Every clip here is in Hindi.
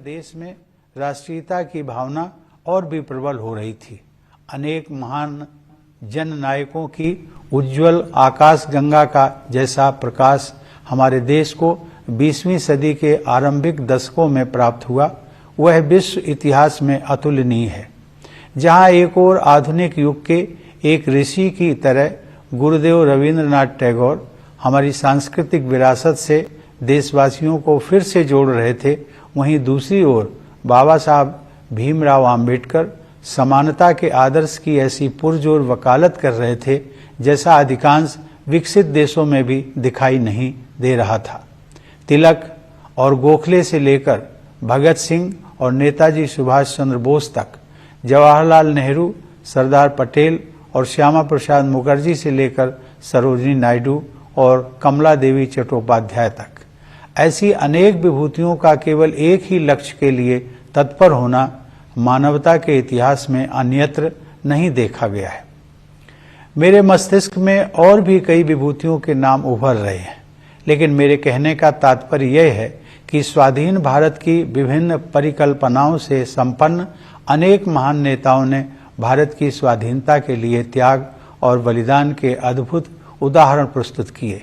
देश में राष्ट्रीयता की भावना और भी प्रबल हो रही थी। अनेक महान जन नायकों की उज्जवल आकाश गंगा का जैसा प्रकाश हमारे देश को 20वीं सदी के आरंभिक दशकों में प्राप्त हुआ, वह विश्व इतिहास में अतुलनीय है। जहां एक और आधुनिक युग के एक ऋषि की तरह गुरुदेव रविंद्रनाथ टैगोर हमारी सांस्कृतिक विरासत से देशवासियों को फिर से जोड़ रहे थे, वहीं दूसरी ओर बाबा साहब भीमराव आम्बेडकर समानता के आदर्श की ऐसी पुरजोर वकालत कर रहे थे जैसा अधिकांश विकसित देशों में भी दिखाई नहीं दे रहा था। तिलक और गोखले से लेकर भगत सिंह और नेताजी सुभाष चंद्र बोस तक, जवाहरलाल नेहरू, सरदार पटेल और श्यामा प्रसाद मुखर्जी से लेकर सरोजिनी नायडू और कमला देवी चट्टोपाध्याय तक, ऐसी अनेक विभूतियों का केवल एक ही लक्ष्य के लिए तत्पर होना मानवता के इतिहास में अन्यत्र नहीं देखा गया है। मेरे मस्तिष्क में और भी कई विभूतियों के नाम उभर रहे हैं, लेकिन मेरे कहने का तात्पर्य यह है कि स्वाधीन भारत की विभिन्न परिकल्पनाओं से संपन्न अनेक महान नेताओं ने भारत की स्वाधीनता के लिए त्याग और बलिदान के अद्भुत उदाहरण प्रस्तुत किए।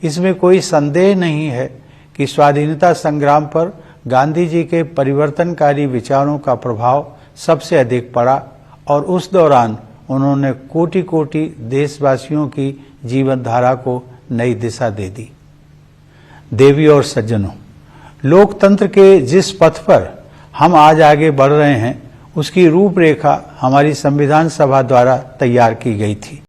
इसमें कोई संदेह नहीं है कि स्वाधीनता संग्राम पर गांधी जी के परिवर्तनकारी विचारों का प्रभाव सबसे अधिक पड़ा और उस दौरान उन्होंने कोटि कोटि देशवासियों की जीवन धारा को नई दिशा दे दी। देवी और सज्जनों, लोकतंत्र के जिस पथ पर हम आज आगे बढ़ रहे हैं, उसकी रूपरेखा हमारी संविधान सभा द्वारा तैयार की गई थी।